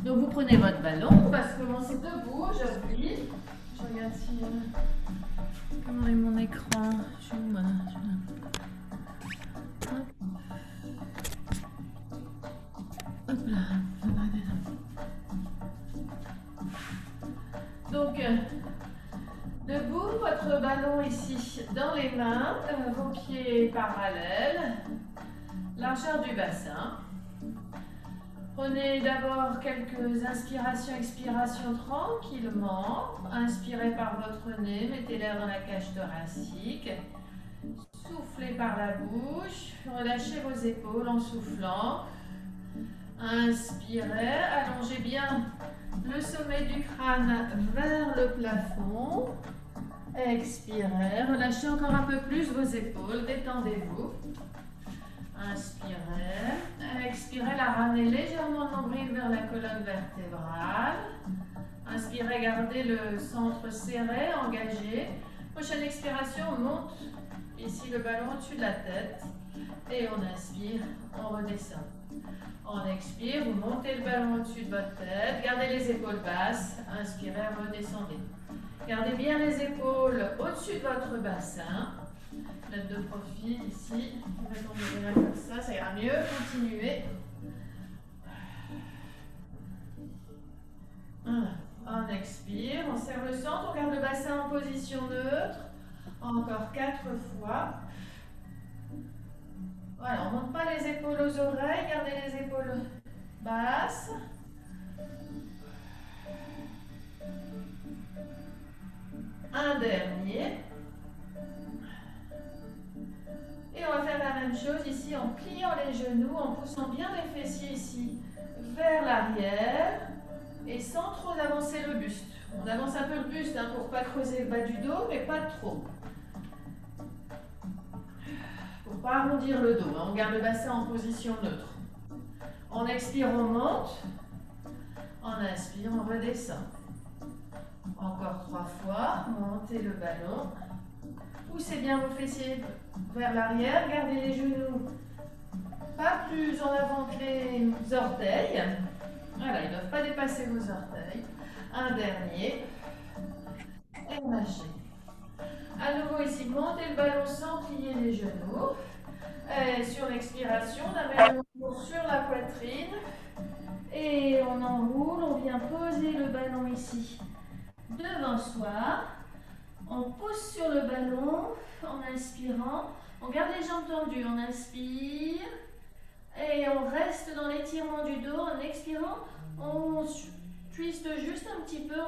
Donc vous prenez votre ballon, on va se commencer debout aujourd'hui. Je regarde si... comment est mon écran? Voilà. Hop là. Donc, debout, votre ballon ici dans les mains, vos pieds parallèles, largeur du bassin. Prenez d'abord quelques inspirations, expirations tranquillement. Inspirez par votre nez, mettez l'air dans la cage thoracique. Soufflez par la bouche, relâchez vos épaules en soufflant. Inspirez, allongez bien le sommet du crâne vers le plafond. Expirez, relâchez encore un peu plus vos épaules, détendez-vous. Inspirez, expirez, la ramenez légèrement le nombril vers la colonne vertébrale. Inspirez, gardez le centre serré, engagé. Prochaine expiration, on monte ici le ballon au-dessus de la tête. Et on inspire, on redescend. On expire, vous montez le ballon au-dessus de votre tête. Gardez les épaules basses. Inspirez, redescendez. Gardez bien les épaules au-dessus de votre bassin. Note de profil ici. On va tomber comme ça, ça ira mieux. Continuez. Voilà. On expire, on serre le centre, on garde le bassin en position neutre. Encore 4 fois. Voilà, on ne monte pas les épaules aux oreilles, gardez les épaules basses. Un dernier. Et on va faire la même chose ici en pliant les genoux, en poussant bien les fessiers ici vers l'arrière et sans trop avancer le buste. On avance un peu le buste pour ne pas creuser le bas du dos, mais pas trop. Pour ne pas arrondir le dos, on garde le bassin en position neutre. On expire, on monte. On inspire, on redescend. Encore 3 fois, montez le ballon. Poussez bien vos fessiers vers l'arrière, gardez les genoux pas plus en avant que les orteils. Voilà, ils ne doivent pas dépasser vos orteils. Un dernier. Et lâchez. À nouveau ici, montez le ballon sans plier les genoux. Et sur l'expiration, on amène le ballon sur la poitrine. Et on enroule, on vient poser le ballon ici devant soi. On pousse sur le ballon en inspirant. On garde les jambes tendues, on inspire. Et on reste dans l'étirement du dos. En expirant, on twiste juste un petit peu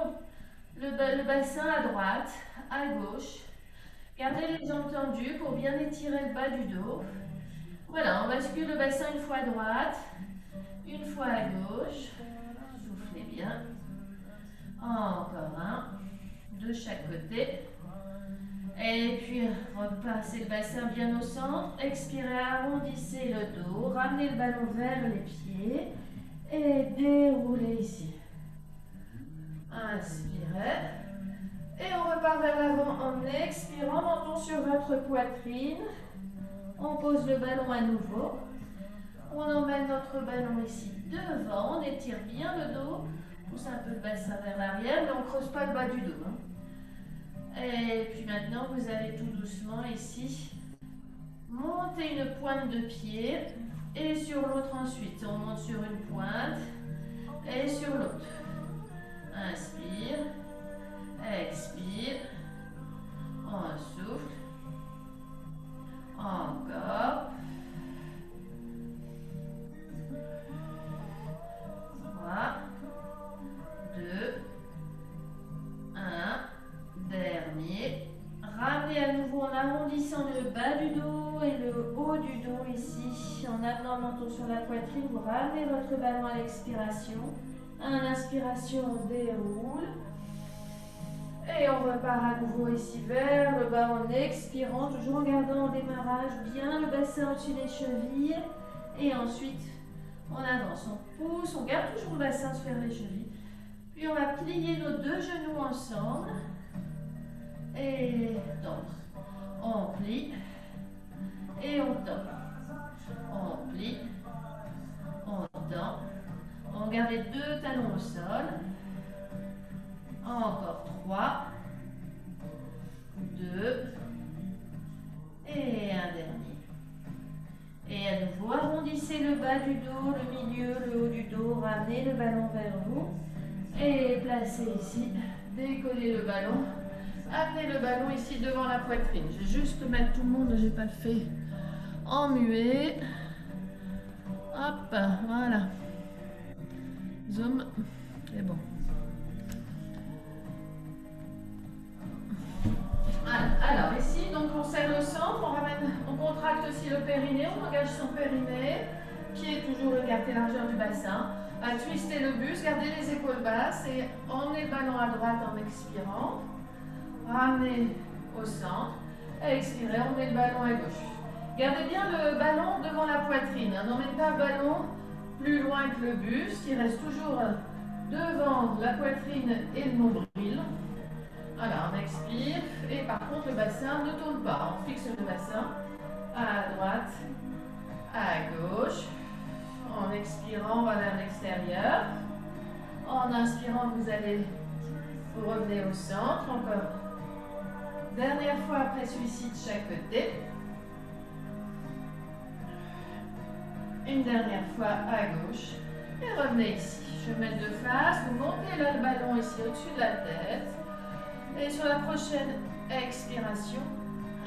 le bassin à droite, à gauche. Gardez les jambes tendues pour bien étirer le bas du dos. Voilà, on bascule le bassin une fois à droite, une fois à gauche. Soufflez bien. Encore un, de chaque côté. Et puis, repassez le bassin bien au centre. Expirez, arrondissez le dos. Ramenez le ballon vers les pieds. Et déroulez ici. Inspirez. Et on repart vers l'avant en expirant. Menton sur votre poitrine. On pose le ballon à nouveau. On emmène notre ballon ici devant. On étire bien le dos. Pousse un peu le bassin vers l'arrière, mais on ne creuse pas le bas du dos. Et puis maintenant, vous allez tout doucement ici monter une pointe de pied et sur l'autre ensuite. On monte sur une pointe et sur l'autre. Inspire, expire, on souffle, encore. 3, 2, 1. Dernier. Ramenez à nouveau en arrondissant le bas du dos et le haut du dos ici. En amenant le menton sur la poitrine, vous ramenez votre ballon à l'expiration. À l'inspiration, on déroule. Et on repart à nouveau ici vers le bas en expirant, toujours en gardant en démarrage bien le bassin au-dessus des chevilles. Et ensuite, on avance, on pousse, on garde toujours le bassin vers les chevilles. Puis on va plier nos deux genoux ensemble. Et tendre. On plie. Et on tend. On plie. On tend. On garder 2 talons au sol. Encore 3, 2, et un dernier. Et à nouveau, arrondissez le bas du dos, le milieu, le haut du dos, ramenez le ballon vers vous. Et placez ici, décollez le ballon. Amenez le ballon ici devant la poitrine. Je vais juste mettre tout le monde, je n'ai pas le fait en muet. Hop, voilà. Zoom, c'est bon. Alors ici, donc on serre le centre, on contracte aussi le périnée, on engage son périnée, pied toujours écarté largeur du bassin. À twister le buste, gardez les épaules basses et emmenez le ballon à droite en expirant. Ramenez au centre. Expirez, emmenez le ballon à gauche. Gardez bien le ballon devant la poitrine. N'emmène pas le ballon plus loin que le buste. Il reste toujours devant la poitrine et le nombril. Voilà, on expire. Et par contre, le bassin ne tourne pas. On fixe le bassin à droite, à gauche. En expirant, on va vers l'extérieur. En inspirant, vous revenez au centre. Encore. Dernière fois après celui-ci de chaque côté. Une dernière fois à gauche. Et revenez ici. Je vais mettre de face. Vous montez là le ballon ici au-dessus de la tête. Et sur la prochaine expiration,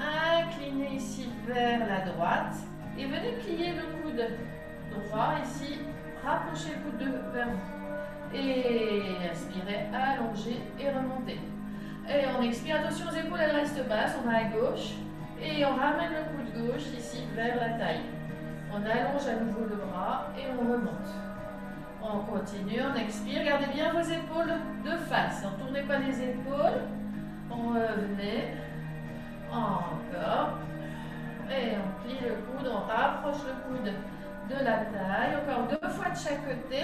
inclinez ici vers la droite. Et venez plier le coude droit ici, rapprochez le coude vers vous. Et inspirez, allongez et remontez. Et on expire, attention aux épaules, elles restent basses, on va à gauche. Et on ramène le coude gauche ici vers la taille. On allonge à nouveau le bras et on remonte. On continue, on expire, gardez bien vos épaules de face. Ne tournez pas les épaules. On revenez. Encore. Et on plie le coude, on rapproche le coude de la taille. Encore 2 fois de chaque côté.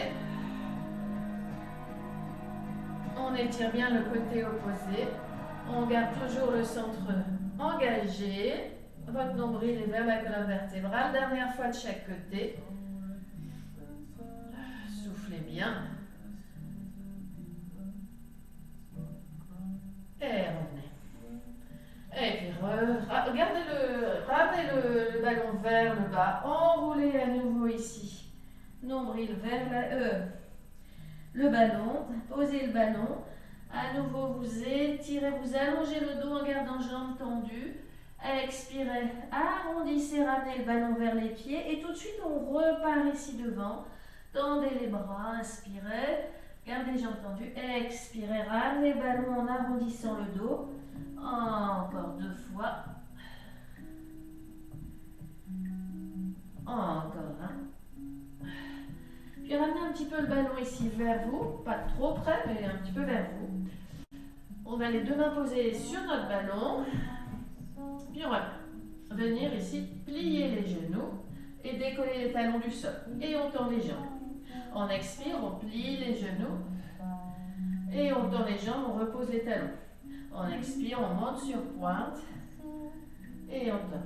On étire bien le côté opposé. On garde toujours le centre engagé. Votre nombril est vers la colonne vertébrale. Dernière fois de chaque côté. Soufflez bien. Et revenez. Et puis ramenez le ballon vers le bas. Enroulez à nouveau ici. Nombril vers le ballon. Posez le ballon. À nouveau, vous étirez, vous allongez le dos en gardant jambes tendues. Expirez, arrondissez, ramenez le ballon vers les pieds. Et tout de suite, on repart ici devant. Tendez les bras, inspirez. Gardez les jambes tendues. Expirez, ramenez le ballon en arrondissant le dos. Encore 2 fois. Encore un. Puis ramenez un petit peu le ballon ici vers vous. Pas trop près, mais un petit peu vers vous. On va les 2 mains posées sur notre ballon. Puis on va venir ici, plier les genoux et décoller les talons du sol. Et on tend les jambes. On expire, on plie les genoux. Et on tend les jambes, on repose les talons. On expire, on monte sur pointe. Et on tend.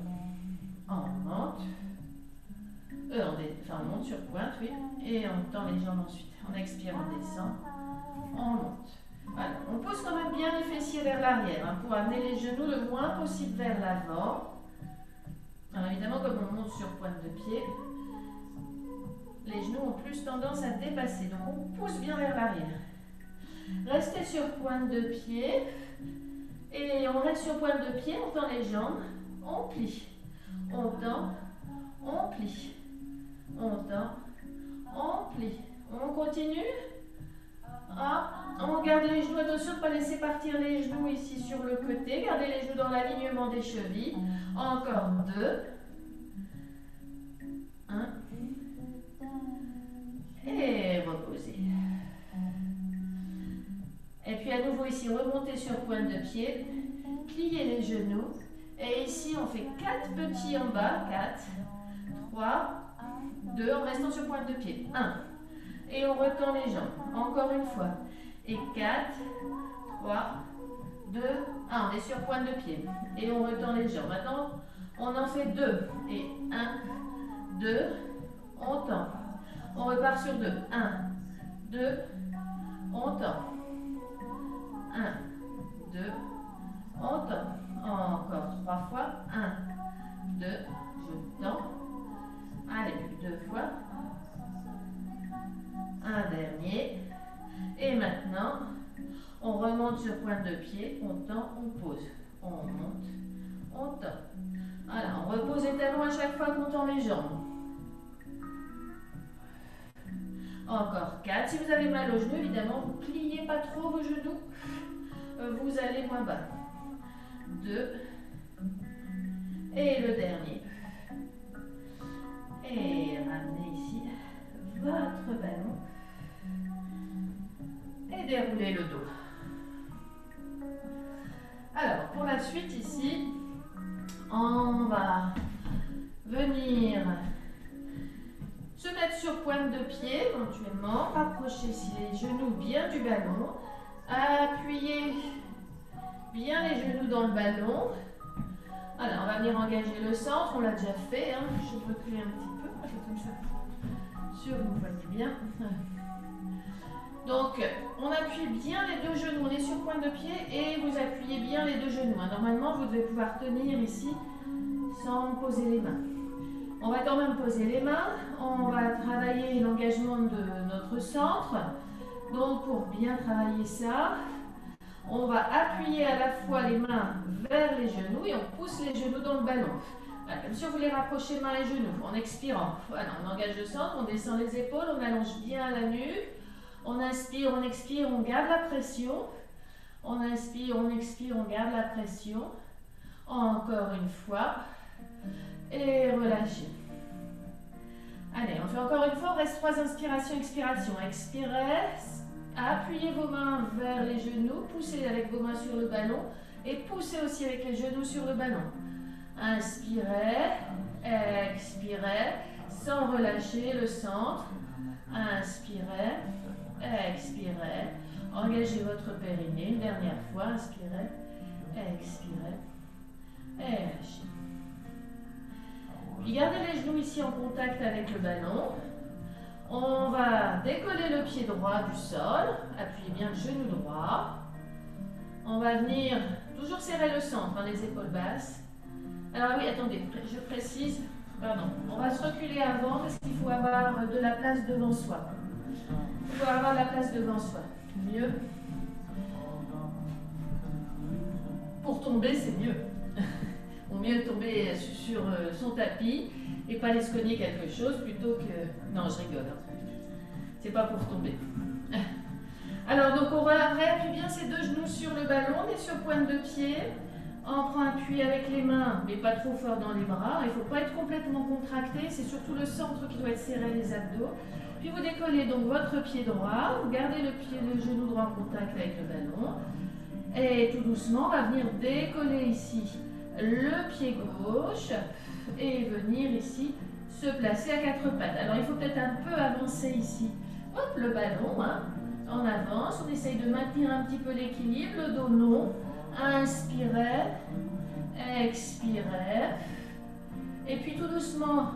On monte. On monte sur pointe, oui. Et on tend les jambes ensuite. On expire, on descend. On monte. Voilà. On pose quand même bien les fessiers vers l'arrière pour amener les genoux le moins possible vers l'avant. Alors évidemment, comme on monte sur pointe de pied, les genoux ont plus tendance à dépasser. Donc on pousse bien vers l'arrière. Restez sur pointe de pied. Et on reste sur pointe de pied, on tend les jambes, on plie. On tend, on plie. On tend, on plie. On continue. On garde les genoux, attention de ne pas laisser partir les genoux ici sur le côté. Gardez les genoux dans l'alignement des chevilles. Encore 2. 1. Et reposez. Et puis à nouveau ici, remontez sur pointe de pied. Pliez les genoux. Et ici, on fait 4 petits en bas. 4, 3, 2, en restant sur pointe de pied. 1. Et on retend les jambes. Encore une fois. Et 4, 3, 2, 1. On est sur pointe de pied. Et on retend les jambes. Maintenant, on en fait 2. Et 1, 2, on tend. On repart sur 2. 1, 2, 2, on tend. 1, 2, on tend. Encore 3 fois. 1, 2, je tends. Allez, 2 fois. Un dernier. Et maintenant, on remonte sur pointe de pied, on tend, on pose. On monte, on tend. Voilà, on repose les talons à chaque fois qu'on tend les jambes. Encore 4. Si vous avez mal aux genoux, évidemment, vous ne pliez pas trop vos genoux. Vous allez moins bas. 2. Et le dernier. Et ramenez ici votre ballon. Et déroulez le dos. Alors, pour la suite ici, on va venir se mettre sur pointe de pied éventuellement, rapprocher ici les genoux bien du ballon, appuyer bien les genoux dans le ballon. Alors, on va venir engager le centre, on l'a déjà fait, hein. Je vais reculer un petit peu, comme ça, sûr vous voyez bien. Donc, on appuie bien les deux genoux, on est sur pointe de pied et vous appuyez bien les deux genoux. Normalement, vous devez pouvoir tenir ici sans poser les mains. On va quand même poser les mains, on va travailler l'engagement de notre centre. Donc, pour bien travailler ça, on va appuyer à la fois les mains vers les genoux et on pousse les genoux dans le ballon. Voilà, comme si on voulait rapprocher mains et genoux en expirant. Voilà, on engage le centre, on descend les épaules, on allonge bien la nuque. On inspire, on expire, on garde la pression. On inspire, on expire, on garde la pression. Encore une fois. Et relâchez. Allez, on fait encore une fois. On reste 3 inspirations, expirations. Expirez. Appuyez vos mains vers les genoux. Poussez avec vos mains sur le ballon. Et poussez aussi avec les genoux sur le ballon. Inspirez. Expirez. Sans relâcher le centre. Inspirez. Expirez, engagez votre périnée une dernière fois, inspirez, expirez, et lâchez. Puis gardez les genoux ici en contact avec le ballon. On va décoller le pied droit du sol, appuyez bien le genou droit. On va venir toujours serrer le centre, les épaules basses. Alors oui, attendez, je précise, pardon, on va se reculer avant parce qu'il faut avoir de la place devant soi. Il faut avoir la place devant soi. Mieux. Pour tomber, c'est mieux. Au mieux tomber sur son tapis et pas aller se cogner quelque chose plutôt que... Non, je rigole. C'est pas pour tomber. Alors, donc on réappuie bien ses deux genoux sur le ballon. On est sur pointe de pied. On prend appui avec les mains, mais pas trop fort dans les bras. Il ne faut pas être complètement contracté. C'est surtout le centre qui doit être serré, les abdos. Puis vous décollez donc votre pied droit, vous gardez le genou droit en contact avec le ballon. Et tout doucement, on va venir décoller ici le pied gauche et venir ici se placer à 4 pattes. Alors il faut peut-être un peu avancer ici. Hop, le ballon, hein. On avance, on essaye de maintenir un petit peu l'équilibre, le dos long. Inspirez, expirez. Et puis tout doucement,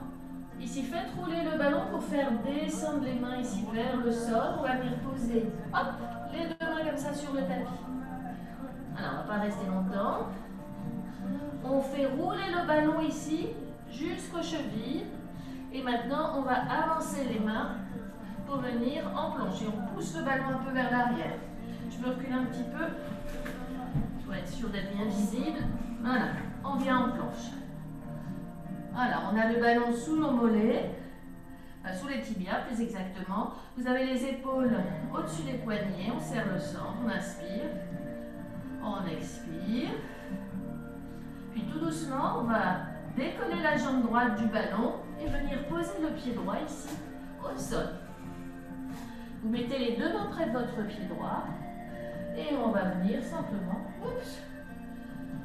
ici, faites rouler le ballon pour faire descendre les mains ici vers le sol. On va venir poser, hop, les deux mains comme ça sur le tapis. Alors, on ne va pas rester longtemps. On fait rouler le ballon ici jusqu'aux chevilles. Et maintenant, on va avancer les mains pour venir en planche. Et on pousse le ballon un peu vers l'arrière. Je me recule un petit peu pour être sûr d'être bien visible. Voilà, on vient en planche. Alors, on a le ballon sous nos mollets, sous les tibias plus exactement. Vous avez les épaules au-dessus des poignets, on serre le centre, on inspire, on expire. Puis tout doucement, on va décoller la jambe droite du ballon et venir poser le pied droit ici au sol. Vous mettez les deux mains près de votre pied droit et on va venir simplement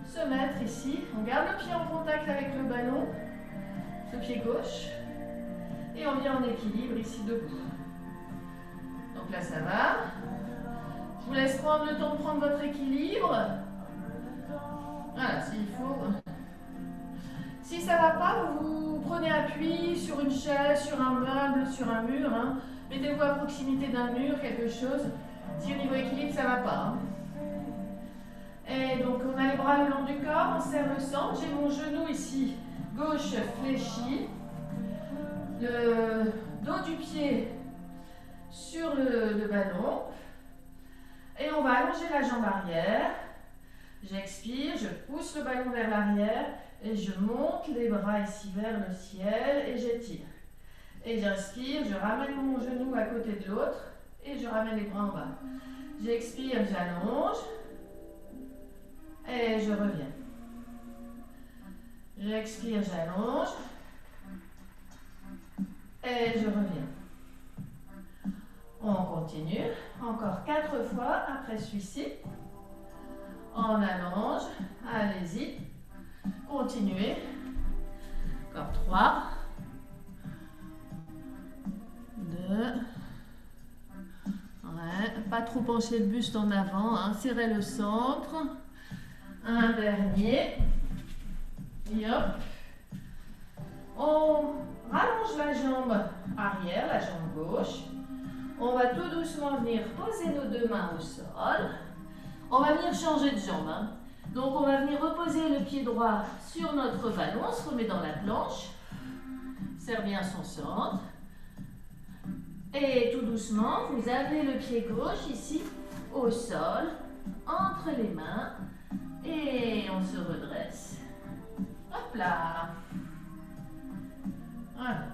se mettre ici. On garde le pied en contact avec le ballon. Le pied gauche et on vient en équilibre ici debout. Donc là ça va. Je vous laisse prendre le temps de prendre votre équilibre. Voilà, s'il faut. Si ça ne va pas, vous prenez appui sur une chaise, sur un meuble, sur un mur. Hein. Mettez-vous à proximité d'un mur, quelque chose. Si au niveau équilibre, ça ne va pas. Hein. Et donc, on a les bras le long du corps, on serre le centre. J'ai mon genou ici, gauche fléchi. Le dos du pied sur le ballon. Et on va allonger la jambe arrière. J'expire, je pousse le ballon vers l'arrière et je monte les bras ici vers le ciel et j'étire. Et j'inspire, je ramène mon genou à côté de l'autre et je ramène les bras en bas. J'expire, j'allonge et je reviens. J'expire, j'allonge et je reviens. On continue, encore 4 fois après celui-ci. On allonge, allez-y, continuez. Encore 3, 2, ouais, pas trop pencher le buste en avant, hein, serrez le centre. Un dernier, et hop. On rallonge la jambe arrière, la jambe gauche. On va tout doucement venir poser nos 2 mains au sol. On va venir changer de jambe. Hein. Donc, on va venir reposer le pied droit sur notre ballon. On se remet dans la planche. Serre bien son centre. Et tout doucement, vous avez le pied gauche ici au sol, entre les mains. Et on se redresse. Hop là. Voilà.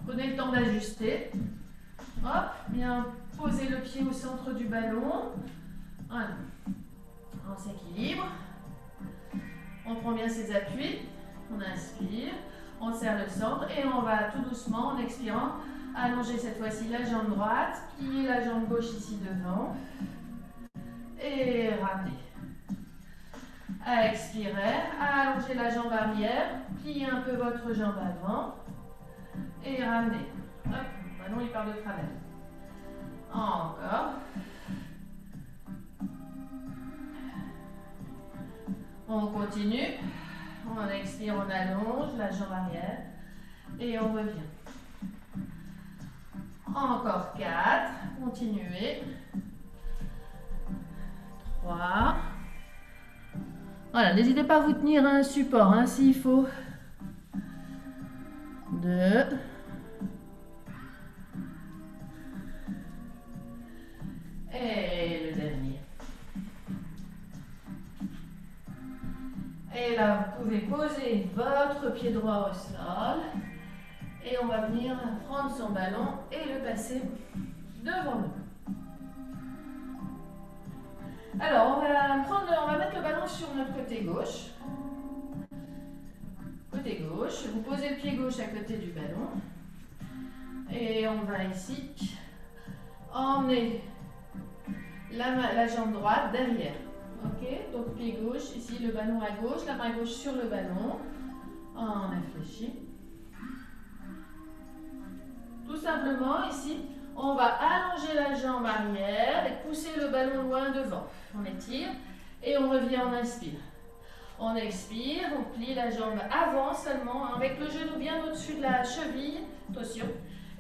Prenez le temps d'ajuster. Hop, bien poser le pied au centre du ballon. Voilà. On s'équilibre. On prend bien ses appuis. On inspire. On serre le centre. Et on va tout doucement, en expirant, allonger cette fois-ci la jambe droite. Plier la jambe gauche ici devant. Et ramener. Expirez. Allongez la jambe arrière. Pliez un peu votre jambe avant. Et ramenez. Hop, le ballon il part de travers. Encore. On continue. On expire, on allonge la jambe arrière. Et on revient. Encore 4. Continuez. 3. Voilà, n'hésitez pas à vous tenir à un support hein, s'il faut. 2. Et le dernier. Et là, vous pouvez poser votre pied droit au sol. Et on va venir prendre son ballon et le passer devant nous. Alors, on va mettre le ballon sur notre côté gauche. Côté gauche, vous posez le pied gauche à côté du ballon. Et on va ici emmener la jambe droite derrière. Ok, donc pied gauche, ici le ballon à gauche, la main gauche sur le ballon. On réfléchit. Tout simplement, ici, on va allonger la jambe arrière et pousser le ballon loin devant. On étire et on revient, on inspire. On expire, on plie la jambe avant seulement, avec le genou bien au-dessus de la cheville. Attention.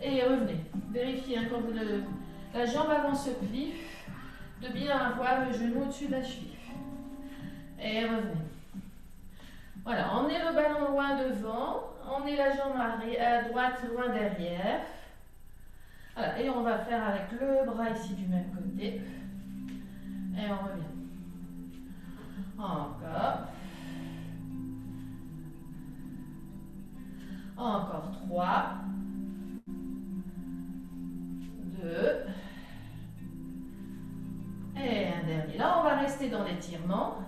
Et revenez. Vérifiez hein, quand la jambe avant se plie, de bien avoir le genou au-dessus de la cheville. Et revenez. Voilà, emmenez le ballon loin devant, emmenez la jambe à droite loin derrière. Voilà, et on va faire avec le bras ici du même côté. Et on revient. Encore. Encore 3. 2. Et un dernier. Là, on va rester dans l'étirement.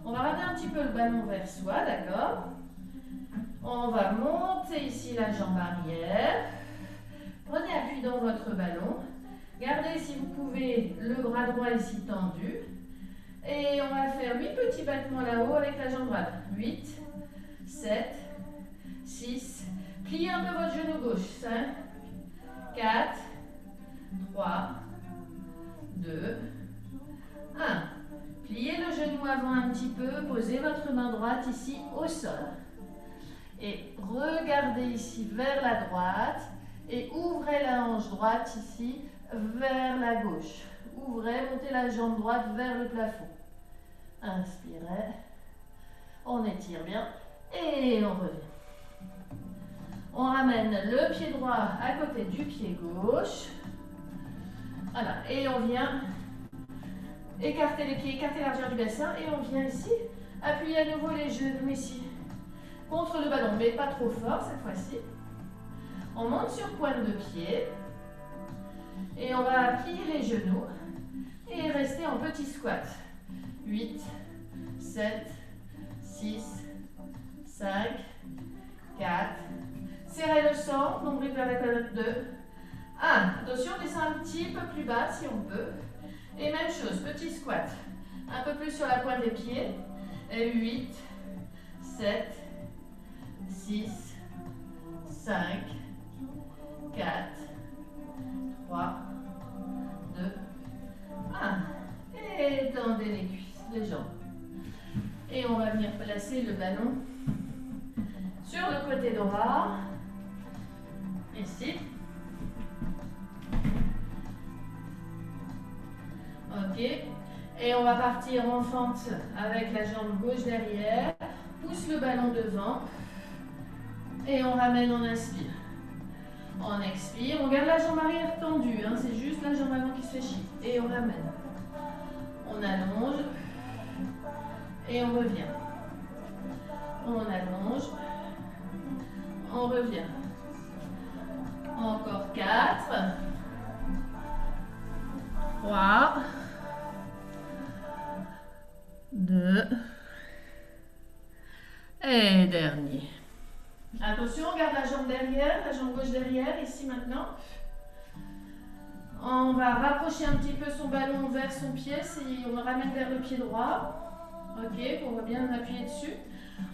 On va ramener un petit peu le ballon vers soi, d'accord? On va monter ici la jambe arrière. Prenez appui dans votre ballon. Gardez, si vous pouvez, le bras droit ici tendu. Et on va faire 8 petits battements là-haut avec la jambe droite. 8, 7, 6. Pliez un peu votre genou gauche. 5, 4, 3, 2, 1. Pliez le genou avant un petit peu. Posez votre main droite ici au sol. Et regardez ici vers la droite. Et ouvrez la hanche droite ici vers la gauche. Ouvrez, montez la jambe droite vers le plafond. Inspirez. On étire bien. Et on revient. On ramène le pied droit à côté du pied gauche. Voilà. Et on vient écarter les pieds, écarter la largeur du bassin. Et on vient ici appuyer à nouveau les genoux ici contre le ballon, mais pas trop fort cette fois-ci. On monte sur pointe de pied. Et on va plier les genoux. Et rester en petit squat. 8, 7, 6, 5, 4. Serrez le centre, nombril vers la colonne 2. 1. Attention, descend un petit peu plus bas si on peut. Et même chose, petit squat. Un peu plus sur la pointe des pieds. Et 8, 7, 6, 5, 4, 3, 2, 1. Et tendez les cuisses, les jambes. Et on va venir placer le ballon sur le côté droit. Ici. Ok. Et on va partir en fente avec la jambe gauche derrière. Pousse le ballon devant. Et on ramène, on inspire. On expire. On garde la jambe arrière tendue. Hein, c'est juste la jambe avant qui se fait chier. Et on ramène. On allonge. Et on revient. On allonge. On revient. Encore 4. 3. 2. Et dernier. Attention, on garde la jambe derrière, la jambe gauche derrière, ici maintenant. On va rapprocher un petit peu son ballon vers son pied, on le ramène vers le pied droit. Ok, on va bien appuyer dessus.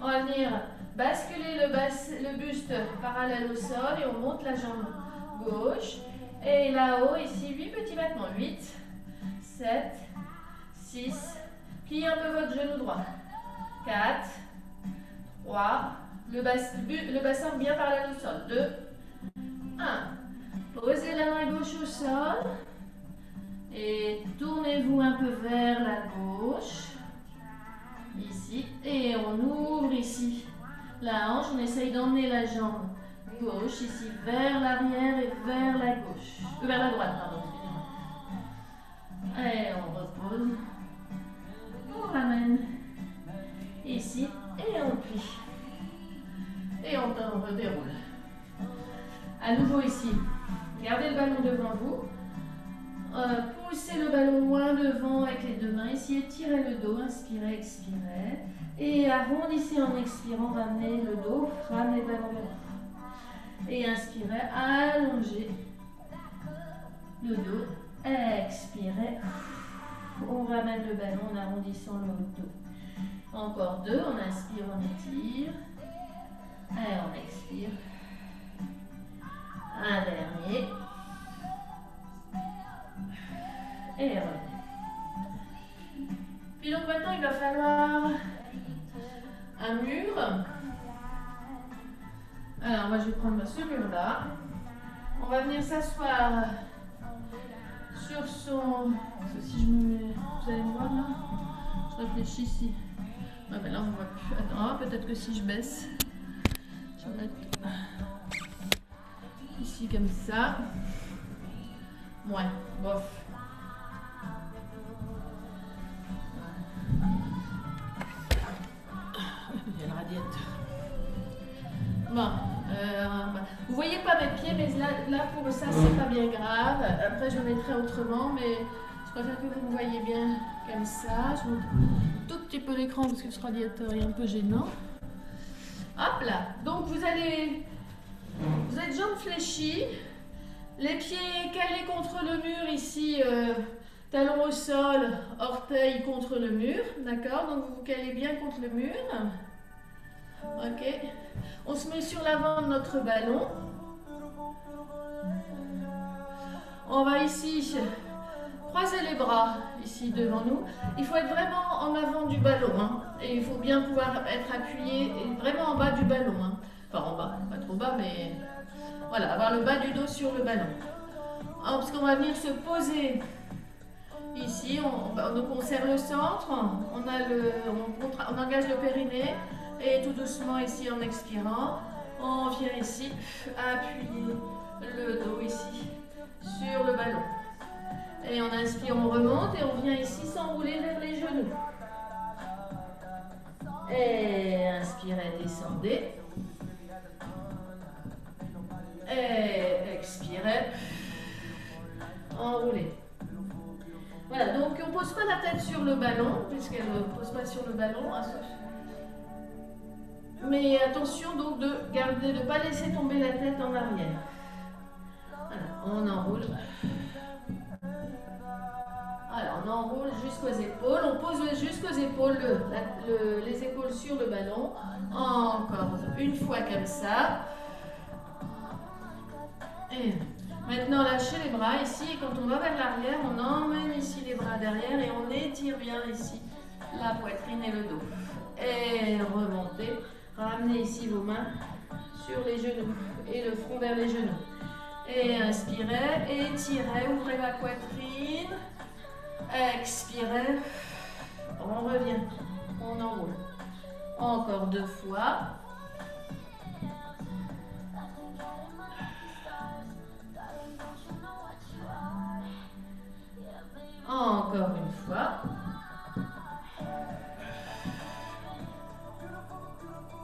On va venir basculer le buste parallèle au sol et on monte la jambe gauche. Et là-haut, ici, 8 petits battements. 8, 7, 6. Pliez un peu votre genou droit. 4, 3. Le bassin bien parallèle au sol. 2, 1. Posez la main gauche au sol. Et tournez-vous un peu vers la gauche. Ici. Et on ouvre ici la hanche. On essaye d'emmener la jambe gauche ici vers l'arrière et vers la gauche. Vers la droite, pardon. Et on repose. On ramène ici et on plie. Et on redéroule. À nouveau ici. Gardez le ballon devant vous. Poussez le ballon loin devant avec les deux mains. Ici, étirez le dos. Inspirez, expirez. Et arrondissez en expirant. Ramenez le dos. Ramenez le ballon devant. Et inspirez. Allongez le dos. Expirez. On ramène le ballon en arrondissant le dos. Encore 2. On inspire, on étire. Et on expire. Un dernier. Et revenez. Puis donc maintenant, il va falloir un mur. Alors, moi, je vais prendre ce mur-là. On va venir s'asseoir sur son... Si je me mets... Vous allez me voir là? Je réfléchis ici. Ouais, mais là, on ne voit plus. Attends, peut-être que si je baisse... Je vais mettre ici comme ça. Ouais, bof. Il y a le radiateur. Bon, vous voyez pas mes pieds, mais là pour ça c'est pas bien grave. Après je mettrai autrement, mais je préfère que vous me voyez bien comme ça. Je monte un tout petit peu l'écran parce que ce radiateur est un peu gênant. Hop là, donc vous êtes jambes fléchies, les pieds calés contre le mur ici, talons au sol, orteils contre le mur, d'accord? Donc vous vous calez bien contre le mur. Ok, on se met sur l'avant de notre ballon. On va ici croiser les bras ici devant nous. Il faut être vraiment en avant du ballon, hein, et il faut bien pouvoir être appuyé vraiment en bas du ballon. Hein. Enfin en bas, pas trop bas, mais voilà, avoir le bas du dos sur le ballon. Alors, parce qu'on va venir se poser ici, donc on serre le centre, on engage le périnée et tout doucement ici en expirant, on vient ici appuyer le dos ici sur le ballon. Et on inspire, on remonte et on vient ici s'enrouler vers les genoux. Et inspirez, descendez. Et expirez, enroulez. Voilà, donc on ne pose pas la tête sur le ballon, puisqu'elle ne pose pas sur le ballon. Mais attention donc de garder, de ne pas laisser tomber la tête en arrière. Voilà, on enroule. Alors on enroule jusqu'aux épaules, on pose jusqu'aux épaules, les épaules sur le ballon. Encore une fois comme ça. Et maintenant lâchez les bras ici, et quand on va vers l'arrière, on emmène ici les bras derrière et on étire bien ici la poitrine et le dos. Et remontez, ramenez ici vos mains sur les genoux et le front vers les genoux. Et inspirez, étirez, ouvrez la poitrine. Expirez, on revient, on enroule. Encore 2 fois. Encore une fois.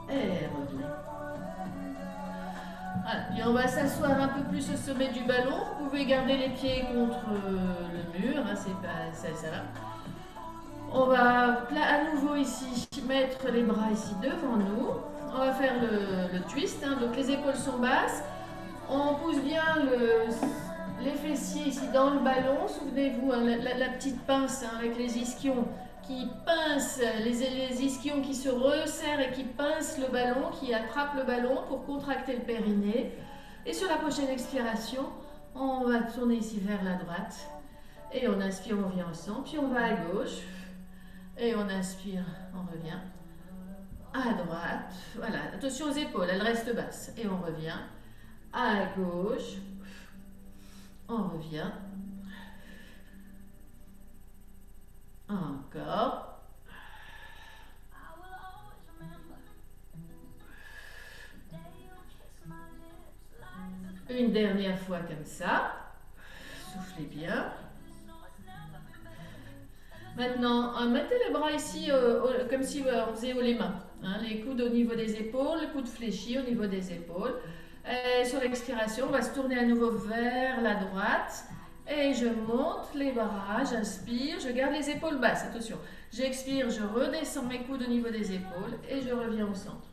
Et revenez. Voilà. Puis on va s'asseoir un peu plus au sommet du ballon. Vous pouvez garder les pieds contre le mur, hein, c'est pas ça va. On va à nouveau ici mettre les bras ici devant nous. On va faire le twist, hein, donc les épaules sont basses. On pousse bien les fessiers ici dans le ballon. Souvenez-vous, hein, la petite pince, hein, avec les ischions qui pincent, les ischions qui se resserrent et qui pincent le ballon, qui attrapent le ballon pour contracter le périnée. Et sur la prochaine expiration, on va tourner ici vers la droite. Et on inspire, on vient au centre. Puis on va à gauche. Et on inspire, on revient. À droite. Voilà, attention aux épaules, elles restent basses. Et on revient. À gauche. On revient. Encore. Une dernière fois comme ça. Soufflez bien. Maintenant, mettez les bras ici comme si on faisait les mains. Hein, les coudes au niveau des épaules, les coudes fléchis au niveau des épaules. Et sur l'expiration, on va se tourner à nouveau vers la droite. Et je monte les bras, j'inspire, je garde les épaules basses, attention. J'expire, je redescends mes coudes au niveau des épaules et je reviens au centre.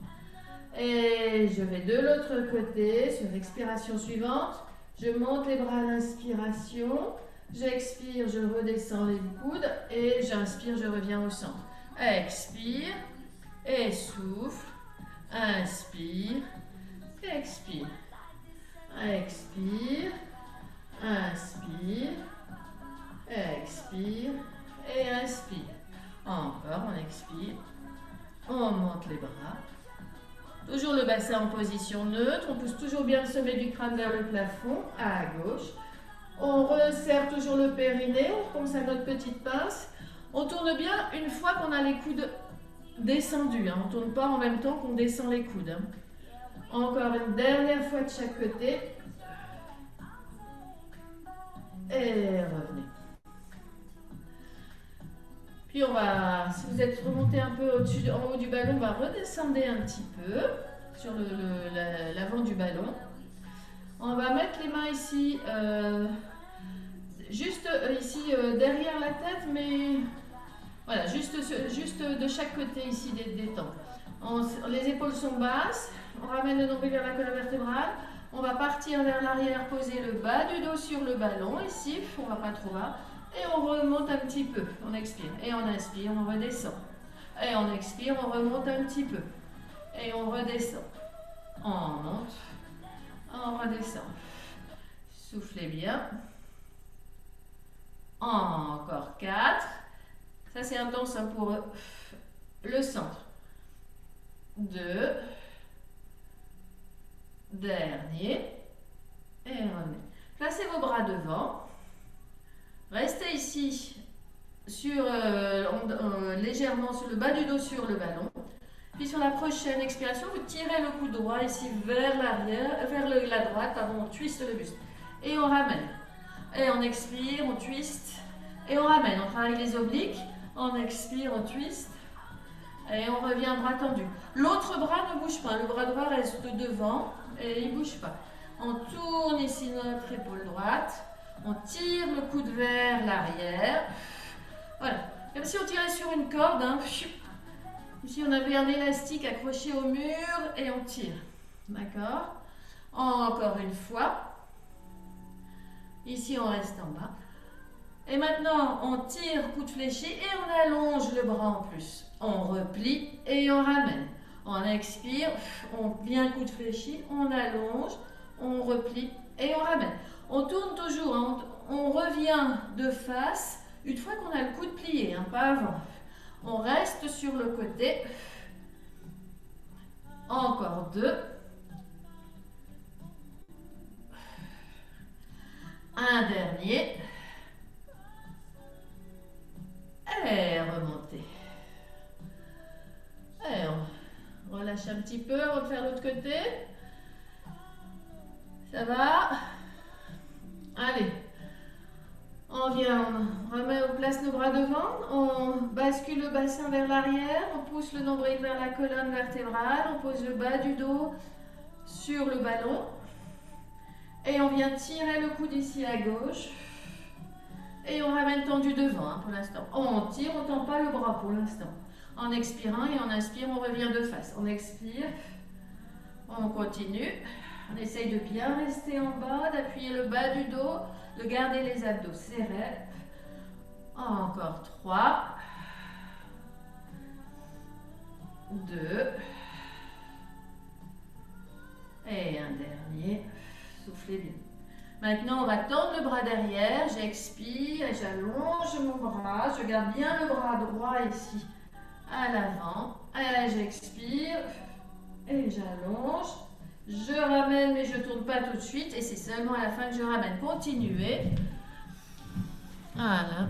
Et je vais de l'autre côté, sur l'expiration suivante. Je monte les bras à l'inspiration. J'expire, je redescends les coudes et j'inspire, je reviens au centre. Expire et souffle. Inspire, expire. Expire, inspire, expire et inspire. Encore, on expire. On monte les bras. Toujours le bassin en position neutre. On pousse toujours bien le sommet du crâne vers le plafond, à gauche. On resserre toujours le périnée, on repense à notre petite pince. On tourne bien une fois qu'on a les coudes descendus. Hein. On ne tourne pas en même temps qu'on descend les coudes. Hein. Encore une dernière fois de chaque côté. Et revenez. Puis on va, si vous êtes remonté un peu en haut du ballon, on va redescendre un petit peu sur l'avant du ballon. On va mettre les mains ici, juste ici derrière la tête, mais voilà, juste de chaque côté ici des tempes. Les épaules sont basses, on ramène le nombril vers la colonne vertébrale. On va partir vers l'arrière, poser le bas du dos sur le ballon ici, on va pas trop bas. Et on remonte un petit peu, on expire. Et on inspire, on redescend. Et on expire, on remonte un petit peu. Et on redescend. On monte, on redescend. Soufflez bien. Encore 4. Ça c'est intense hein, pour le centre. 2. Dernier. Et revenez. Placez vos bras devant. Restez ici légèrement sur le bas du dos sur le ballon. Puis sur la prochaine expiration, vous tirez le coude droit ici vers l'arrière, vers la droite, pardon, on twiste le buste. Et on ramène. Et on expire, on twiste. Et on ramène. On travaille les obliques. On expire, on twiste. Et on revient bras tendu. L'autre bras ne bouge pas. Le bras droit reste devant et il ne bouge pas. On tourne ici notre épaule droite. On tire le coude vers l'arrière. Voilà. Comme si on tirait sur une corde. Hein. Ici, on avait un élastique accroché au mur et on tire. D'accord? Encore une fois. Ici, on reste en bas. Et maintenant, on tire coude fléchi et on allonge le bras en plus. On replie et on ramène. On expire, on plie un coude fléchi, on allonge, on replie et on ramène. On tourne toujours, hein, on revient de face une fois qu'on a le coude plié, hein, pas avant. On reste sur le côté. Encore 2. Un dernier. Et remonter. Et on relâche un petit peu, on va faire l'autre côté. Ça va? Allez. On vient, on place nos bras devant, on bascule le bassin vers l'arrière, on pousse le nombril vers la colonne vertébrale, on pose le bas du dos sur le ballon. Et on vient tirer le coude ici à gauche. Et on ramène tendu devant hein, pour l'instant. On tire, on ne tend pas le bras pour l'instant. En expirant et en inspire, on revient de face. On expire, on continue. On essaye de bien rester en bas, d'appuyer le bas du dos, de garder les abdos serrés. Encore 3, 2, et un dernier. Soufflez bien. Maintenant, on va tendre le bras derrière, j'expire et j'allonge mon bras. Je garde bien le bras droit ici à l'avant. Et là, j'expire et j'allonge. Je ramène, mais je ne tourne pas tout de suite. Et c'est seulement à la fin que je ramène. Continuez. Voilà.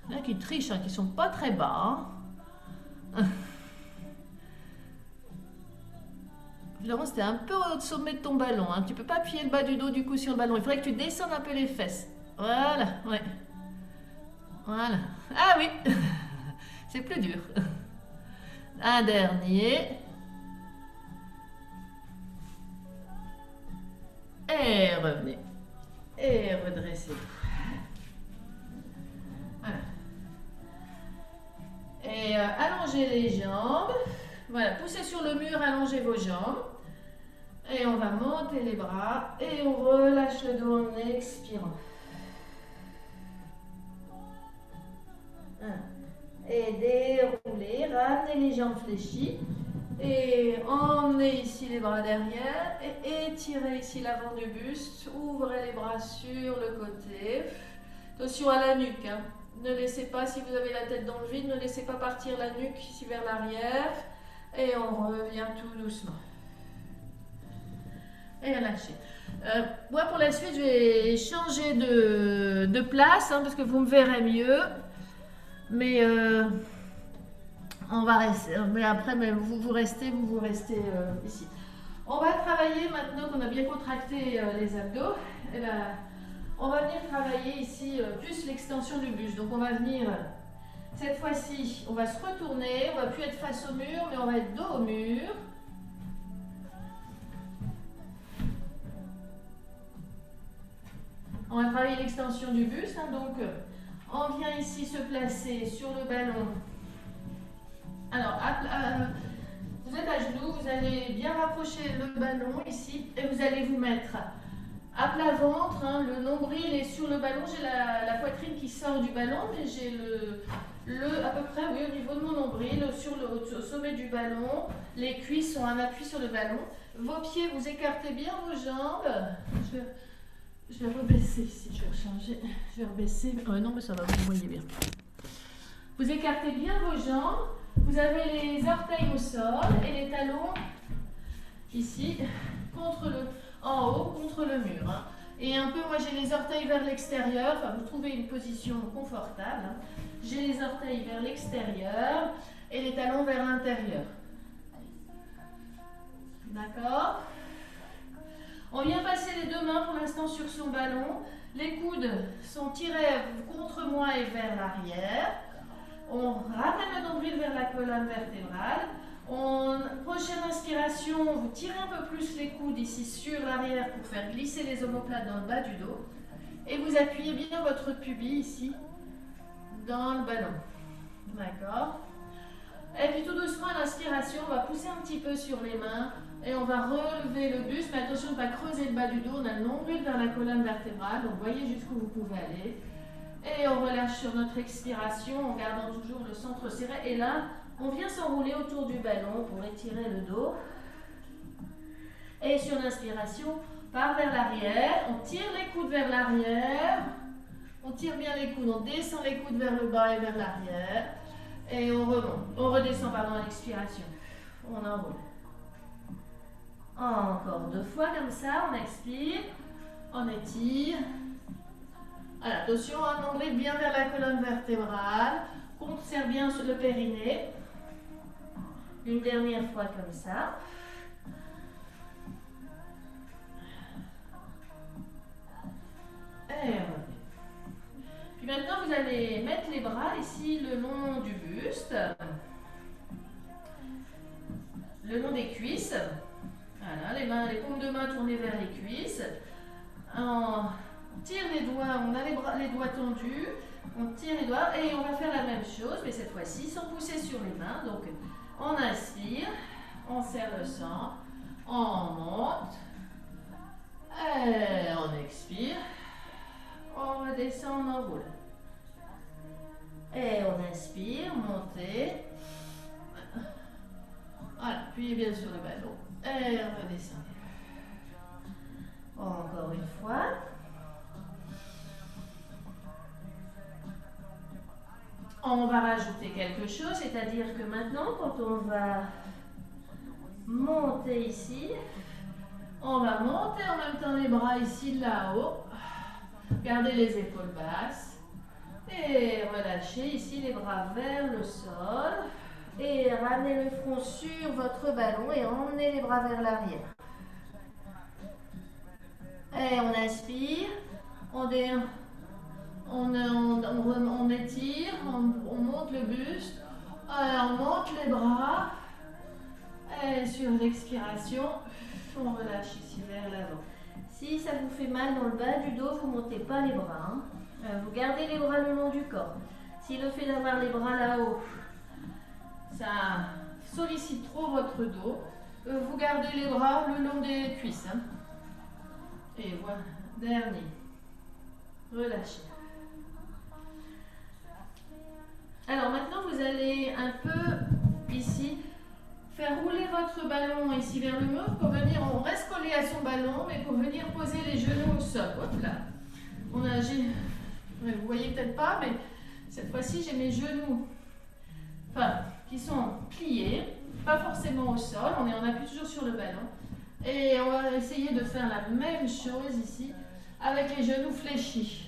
Il y en a qui trichent, hein, qui ne sont pas très bas. Hein. Florence, tu es un peu au sommet de ton ballon. Hein. Tu ne peux pas appuyer le bas du dos du coup sur le ballon. Il faudrait que tu descendes un peu les fesses. Voilà, ouais. Voilà. Ah oui, c'est plus dur. Un dernier. Et revenez. Et redressez. Voilà. Et allongez les jambes. Voilà, poussez sur le mur, allongez vos jambes. Et on va monter les bras et on relâche le dos en expirant. Et déroulez, ramenez les jambes fléchies. Et emmenez ici les bras derrière et étirez ici l'avant du buste. Ouvrez les bras sur le côté. Attention à la nuque. Hein. Ne laissez pas, si vous avez la tête dans le vide, ne laissez pas partir la nuque ici vers l'arrière. Et on revient tout doucement. Et relâchez. Moi, pour la suite, je vais changer de place hein, parce que vous me verrez mieux. Mais on va rester. Mais après, vous restez ici. On va travailler maintenant qu'on a bien contracté les abdos. Et là, on va venir travailler ici plus l'extension du buste. Donc, on va venir. Cette fois-ci, on va se retourner, on ne va plus être face au mur, mais on va être dos au mur. On va travailler l'extension du buste, hein, donc on vient ici se placer sur le ballon. Alors, vous êtes à genoux, vous allez bien rapprocher le ballon ici et vous allez vous mettre à plat ventre, hein, le nombril est sur le ballon, j'ai la poitrine qui sort du ballon, mais j'ai à peu près oui, au niveau de mon nombril, au sommet du ballon, les cuisses ont un appui sur le ballon. Vos pieds, vous écartez bien vos jambes. Je vais rebaisser ici, je vais rechanger, je vais rebaisser. Non mais ça va, vous voyez bien. Vous écartez bien vos jambes. Vous avez les orteils au sol et les talons ici, en haut, contre le mur. Hein. Et un peu, moi j'ai les orteils vers l'extérieur. Enfin, vous trouvez une position confortable. Hein. J'ai les orteils vers l'extérieur et les talons vers l'intérieur. D'accord? On vient passer les deux mains pour l'instant sur son ballon. Les coudes sont tirés contre moi et vers l'arrière. On ramène le nombril vers la colonne vertébrale. Prochaine inspiration, vous tirez un peu plus les coudes ici sur l'arrière pour faire glisser les omoplates dans le bas du dos. Et vous appuyez bien votre pubis ici dans le ballon. D'accord? Et puis tout doucement à l'inspiration, on va pousser un petit peu sur les mains et on va relever le buste. Mais attention de ne pas creuser le bas du dos. On a le nombril vers la colonne vertébrale. Donc voyez jusqu'où vous pouvez aller. Et on relâche sur notre expiration en gardant toujours le centre serré. Et là, on vient s'enrouler autour du ballon pour étirer le dos. Et sur l'inspiration, part vers l'arrière. On tire les coudes vers l'arrière. On tire bien les coudes. On descend les coudes vers le bas et vers l'arrière. Et on remonte. On redescend, pardon, à l'expiration. On enroule. Encore 2 fois comme ça. On expire. On étire. Voilà, attention, un nombril bien vers la colonne vertébrale. On serre bien sur le périnée. Une dernière fois comme ça. Et revenez. Puis maintenant, vous allez mettre les bras ici le long du buste. Le long des cuisses. Voilà, les paumes de main tournées vers les cuisses. On tire les doigts, on a les doigts tendus. On tire les doigts et on va faire la même chose, mais cette fois-ci sans pousser sur les mains. Donc, on inspire, on serre le sang, on monte, et on expire, on redescend, on enroule. Et on inspire, montez. Voilà, appuyez bien sur le ballon. Et on redescend. Encore une fois. On va rajouter quelque chose, c'est-à-dire que maintenant, quand on va monter ici, on va monter en même temps les bras ici, là-haut. Gardez les épaules basses. Et relâchez ici les bras vers le sol. Et ramenez le front sur votre ballon et emmenez les bras vers l'arrière. Et on inspire. On étire, on monte le buste, on monte les bras, et sur l'expiration, on relâche ici vers l'avant. Si ça vous fait mal dans le bas du dos, vous ne montez pas les bras. Hein. Vous gardez les bras le long du corps. Si le fait d'avoir les bras là-haut, ça sollicite trop votre dos, vous gardez les bras le long des cuisses. Hein. Et voilà, dernier. Relâchez. Alors maintenant, vous allez un peu ici faire rouler votre ballon ici vers le mur pour venir, on reste collé à son ballon, mais pour venir poser les genoux au sol. Hop là. Vous voyez peut-être pas, mais cette fois-ci, j'ai mes genoux qui sont pliés, pas forcément au sol. On appuie toujours sur le ballon. Et on va essayer de faire la même chose ici avec les genoux fléchis.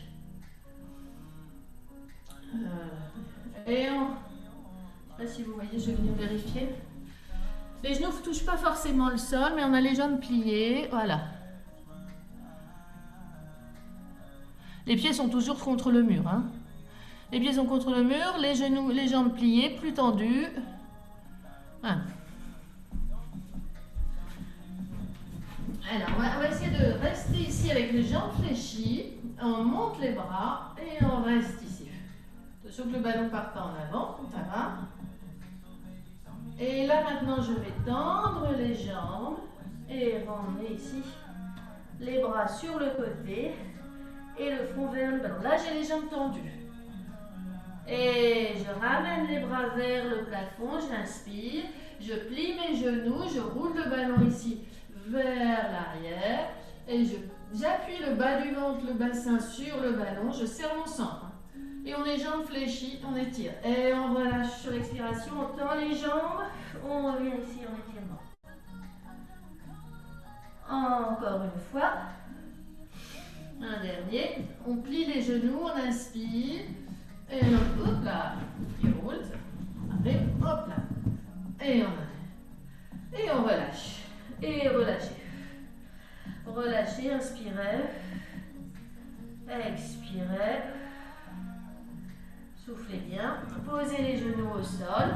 Et je ne sais pas si vous voyez, je vais venir vérifier. Les genoux ne touchent pas forcément le sol, mais on a les jambes pliées. Voilà. Les pieds sont toujours contre le mur. Hein. Les pieds sont contre le mur, les genoux, les jambes pliées, plus tendues. Voilà. Alors, on va essayer de rester ici avec les jambes fléchies. On monte les bras et on reste ici. Attention que le ballon parte pas en avant, ça va. Et là maintenant, je vais tendre les jambes et ramener ici les bras sur le côté et le front vers le ballon. Là, j'ai les jambes tendues. Et je ramène les bras vers le plafond, j'inspire, je plie mes genoux, je roule le ballon ici vers l'arrière et j'appuie le bas du ventre, le bassin sur le ballon, je serre mon centre. Et on est jambes fléchies, on étire. Et on relâche sur l'expiration, on tend les jambes, on revient ici en étirement. Encore une fois. Un dernier. On plie les genoux, on inspire. Et on, hop là, il roule. Après, hop là. Et on arrête. Et on relâche. Et relâchez. Relâchez, inspirez. Expirez. Soufflez bien. Posez les genoux au sol.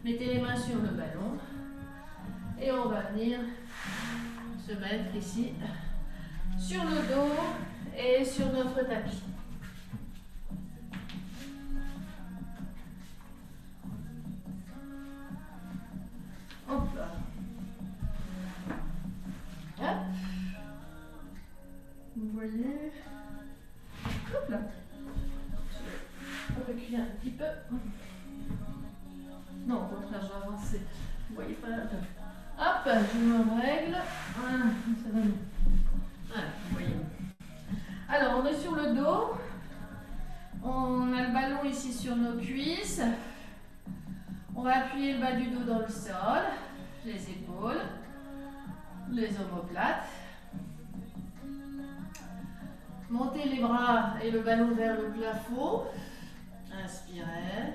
Mettez les mains sur le ballon. Et on va venir se mettre ici sur le dos et sur notre tapis. Hop là. Hop. Vous voyez. Hop là. Je vais reculer un petit peu. Non, au contraire, je vais avancer. Vous voyez pas là. Hop, je me règle. Voilà, ça va mieux. Voilà, vous voyez. Alors, on est sur le dos. On a le ballon ici sur nos cuisses. On va appuyer le bas du dos dans le sol. Les épaules. Les omoplates. Montez les bras et le ballon vers le plafond. Inspirez.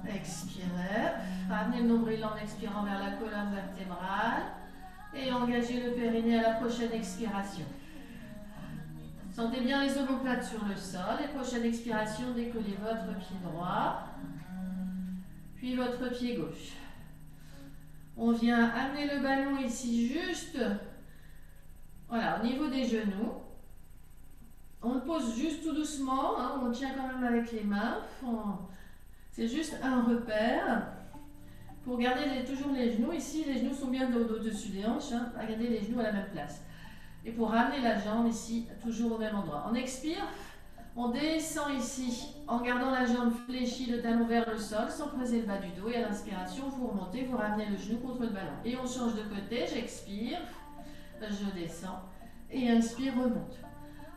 Expirez. Ramenez le nombril en expirant vers la colonne vertébrale. Et engagez le périnée à la prochaine expiration. Sentez bien les omoplates sur le sol. Et prochaine expiration, décollez votre pied droit. Puis votre pied gauche. On vient amener le ballon ici juste voilà, au niveau des genoux. On le pose juste tout doucement. Hein, on tient quand même avec les mains. C'est juste un repère. Pour garder toujours les genoux, ici les genoux sont bien au-dessus des hanches, hein, à garder les genoux à la même place. Et pour ramener la jambe ici, toujours au même endroit. On expire, on descend ici en gardant la jambe fléchie, le talon vers le sol, sans creuser le bas du dos. Et à l'inspiration, vous remontez, vous ramenez le genou contre le ballon. Et on change de côté, j'expire, je descends et inspire, remonte.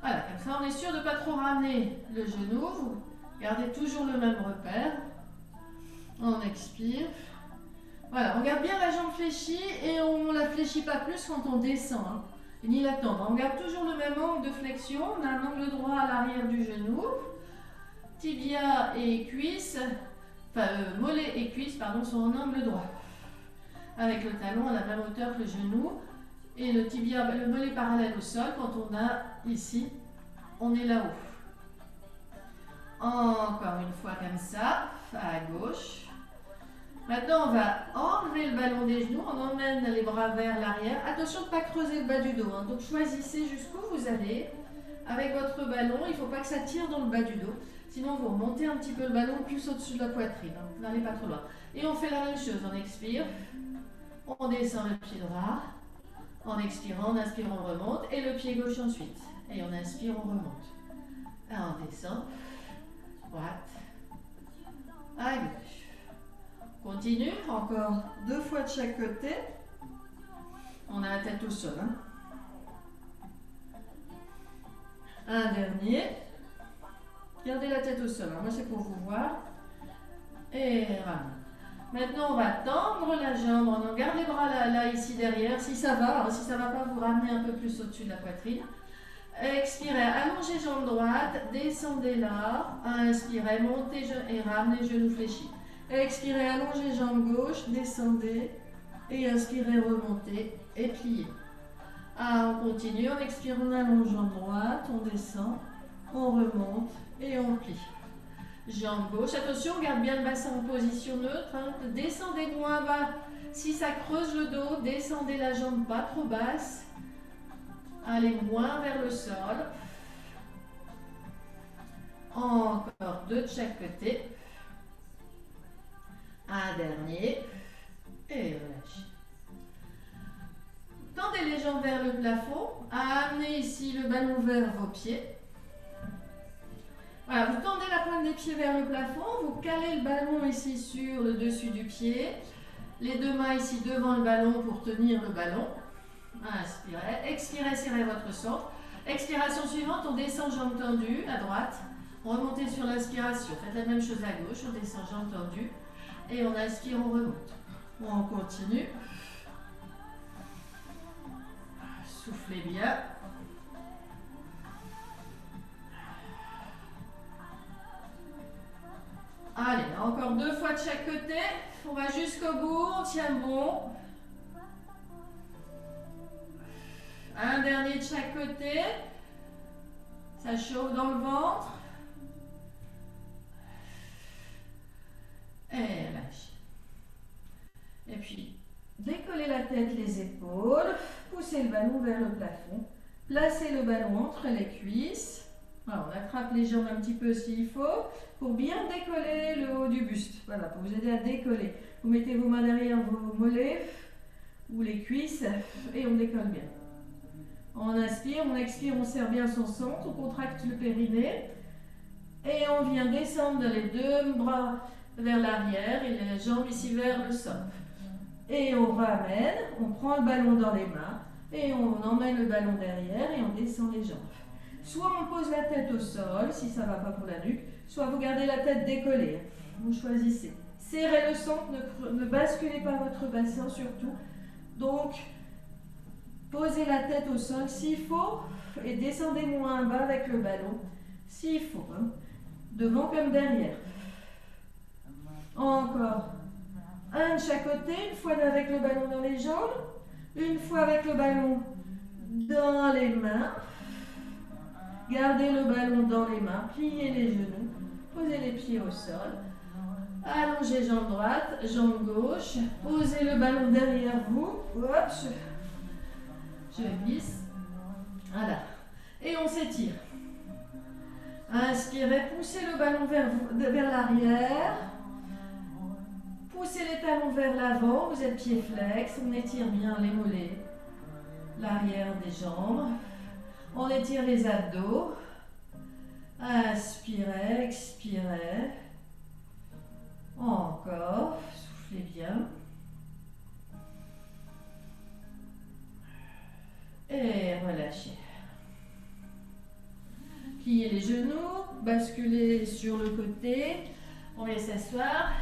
Voilà, comme ça on est sûr de ne pas trop ramener le genou, vous gardez toujours le même repère. On expire. Voilà, on garde bien la jambe fléchie et on ne la fléchit pas plus quand on descend, hein, ni la tendre. On garde toujours le même angle de flexion, on a un angle droit à l'arrière du genou, tibia et cuisse, enfin mollet et cuisse pardon, sont en angle droit, avec le talon à la même hauteur que le genou et le tibia, le mollet parallèle au sol. Quand on a ici, on est là-haut. Encore une fois comme ça, à gauche. Maintenant, on va enlever le ballon des genoux, on emmène les bras vers l'arrière. Attention de ne pas creuser le bas du dos. Hein. Donc, choisissez jusqu'où vous allez. Avec votre ballon, il ne faut pas que ça tire dans le bas du dos. Sinon, vous remontez un petit peu le ballon plus au-dessus de la poitrine. Hein. Vous n'allez pas trop loin. Et on fait la même chose. On expire. On descend le pied droit. En expirant, on inspire, on remonte. Et le pied gauche ensuite. Et on inspire, on remonte. Là, on descend. Droite. À gauche. Continue, encore 2 fois de chaque côté. On a la tête au sol. Hein. Un dernier. Gardez la tête au sol. Alors moi, c'est pour vous voir. Et ramenez. Maintenant, on va tendre la jambe. On en garde les bras là ici derrière. Si ça va, alors, si ça ne va pas, vous ramenez un peu plus au-dessus de la poitrine. Expirez, allongez jambe droite. Descendez là. Inspirez, montez et ramenez genoux fléchis. Expirez, allongez jambe gauche, descendez et inspirez, remontez et pliez. Ah, on continue, on expire, on allonge jambe droite, on descend, on remonte et on plie. Jambe gauche, attention, on garde bien le bassin en position neutre. Hein. Descendez moins bas si ça creuse le dos, descendez la jambe pas trop basse. Allez moins vers le sol. Encore 2 de chaque côté. Un dernier. Et relâchez. Tendez les jambes vers le plafond. Amenez ici le ballon vers vos pieds. Voilà, vous tendez la pointe des pieds vers le plafond. Vous calez le ballon ici sur le dessus du pied. Les 2 mains ici devant le ballon pour tenir le ballon. Inspirez. Expirez, serrez votre centre. Expiration suivante, on descend jambes tendues à droite. Remontez sur l'inspiration. Faites la même chose à gauche. On descend jambes tendues. Et on inspire, on remonte. On continue. Soufflez bien. Allez, encore 2 fois de chaque côté. On va jusqu'au bout. On tient bon. Un dernier de chaque côté. Ça chauffe dans le ventre. Et lâchez. Et puis, décollez la tête, les épaules. Poussez le ballon vers le plafond. Placez le ballon entre les cuisses. Voilà, on attrape les jambes un petit peu s'il faut pour bien décoller le haut du buste. Voilà, pour vous aider à décoller. Vous mettez vos mains derrière vos mollets ou les cuisses et on décolle bien. On inspire, on expire, on serre bien son centre, on contracte le périnée et on vient descendre les 2 bras vers l'arrière et les jambes ici vers le sol. Et on ramène, on prend le ballon dans les mains et on emmène le ballon derrière et on descend les jambes. Soit on pose la tête au sol, si ça ne va pas pour la nuque, soit vous gardez la tête décollée. Vous choisissez. Serrez le centre, ne basculez pas votre bassin surtout. Donc, posez la tête au sol s'il faut et descendez moins bas avec le ballon s'il faut. Hein. Devant comme derrière. Encore. Un de chaque côté, une fois avec le ballon dans les jambes, une fois avec le ballon dans les mains. Gardez le ballon dans les mains, pliez les genoux, posez les pieds au sol. Allongez jambe droite, jambe gauche, posez le ballon derrière vous. Hop, je glisse. Voilà. Et on s'étire. Inspirez, poussez le ballon vers l'arrière. Poussez les talons vers l'avant, vous êtes pieds flex, on étire bien les mollets, l'arrière des jambes. On étire les abdos. Inspirez, expirez. Encore, soufflez bien. Et relâchez. Pliez les genoux, basculez sur le côté. On vient s'asseoir.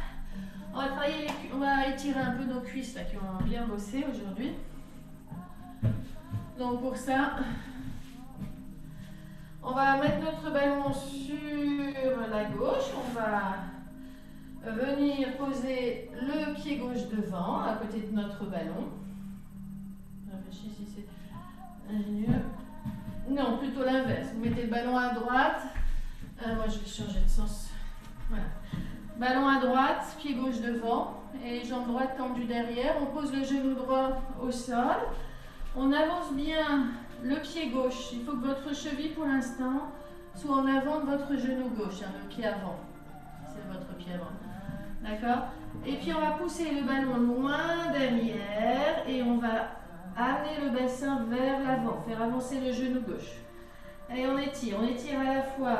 On va étirer un peu nos cuisses là, qui ont bien bossé aujourd'hui. Donc pour ça, on va mettre notre ballon sur la gauche. On va venir poser le pied gauche devant, à côté de notre ballon. Réfléchissez si c'est ingénieux. Non, plutôt l'inverse. Vous mettez le ballon à droite. Moi, je vais changer de sens. Voilà. Ballon à droite, pied gauche devant et jambes droite tendues derrière. On pose le genou droit au sol. On avance bien le pied gauche. Il faut que votre cheville, pour l'instant, soit en avant de votre genou gauche, hein, le pied avant. C'est votre pied avant. D'accord? Et puis, on va pousser le ballon loin derrière et on va amener le bassin vers l'avant, faire avancer le genou gauche. Et on étire à la fois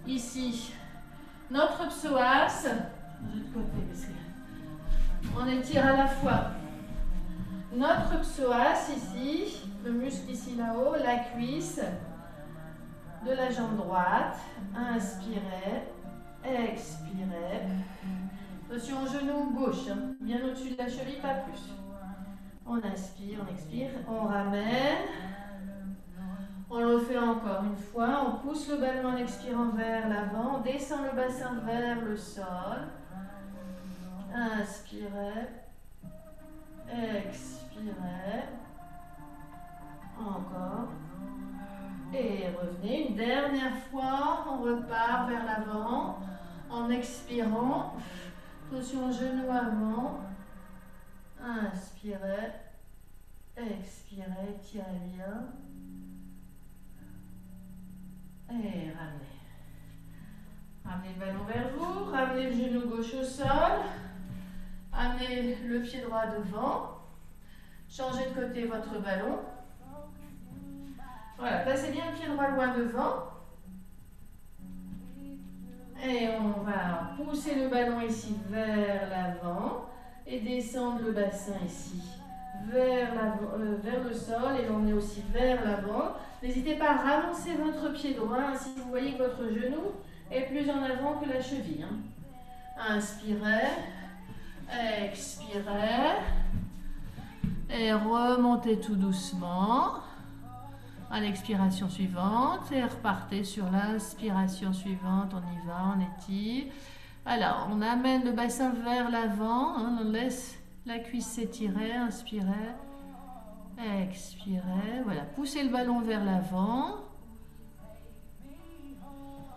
ici notre psoas, on étire à la fois notre psoas ici, le muscle ici là-haut, la cuisse de la jambe droite. Inspirez, expirez. Attention au genou gauche, hein, bien au-dessus de la cheville, pas plus. On inspire, on expire, on ramène. On le fait encore une fois. On pousse le ballon en expirant vers l'avant. On descend le bassin vers le sol. Inspirez. Expirez. Encore. Et revenez. Une dernière fois. On repart vers l'avant. En expirant. Attention au genou avant. Inspirez. Expirez. Tirez bien. Et ramenez. Ramenez le ballon vers vous, ramenez le genou gauche au sol, amenez le pied droit devant, changez de côté votre ballon. Voilà, placez bien le pied droit loin devant. Et on va pousser le ballon ici vers l'avant et descendre le bassin ici vers le sol et l'emmener aussi vers l'avant. N'hésitez pas à ralentir votre pied droit, si vous voyez que votre genou et plus en avant que la cheville. Hein. Inspirez, expirez et remontez tout doucement à l'expiration suivante et repartez sur l'inspiration suivante. On y va, on étire. Alors, on amène le bassin vers l'avant, hein, on laisse la cuisse s'étirer, inspirez, expirez, voilà, poussez le ballon vers l'avant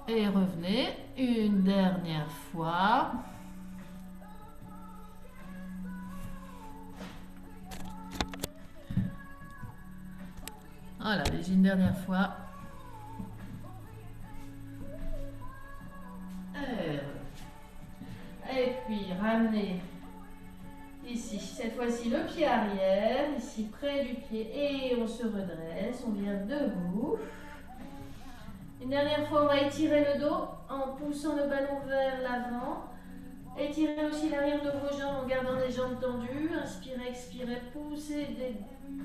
et revenez une dernière fois. Voilà, une dernière fois. Et puis ramenez ici, cette fois-ci le pied arrière, ici près du pied, et on se redresse, on vient debout. Une dernière fois, on va étirer le dos en poussant le ballon vers l'avant. Étirez aussi l'arrière de vos jambes en gardant les jambes tendues. Inspirez, expirez, poussez,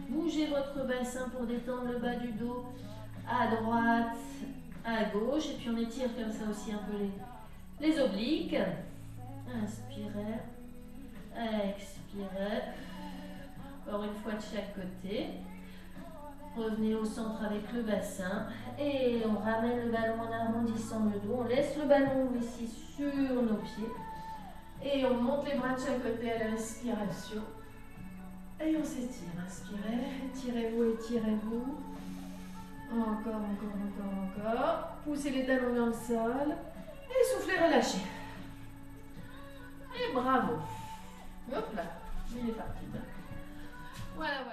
bougez votre bassin pour détendre le bas du dos à droite, à gauche. Et puis on étire comme ça aussi un peu les obliques. Inspirez, expirez. Encore une fois de chaque côté. Revenez au centre avec le bassin et on ramène le ballon en arrondissant le dos. On laisse le ballon ici sur nos pieds et on monte les bras de chaque côté à l'inspiration. Et on s'étire. Inspirez, étirez-vous, étirez-vous. Encore. Poussez les talons dans le sol et soufflez, relâchez. Et bravo. Hop là, il est parti. Voilà.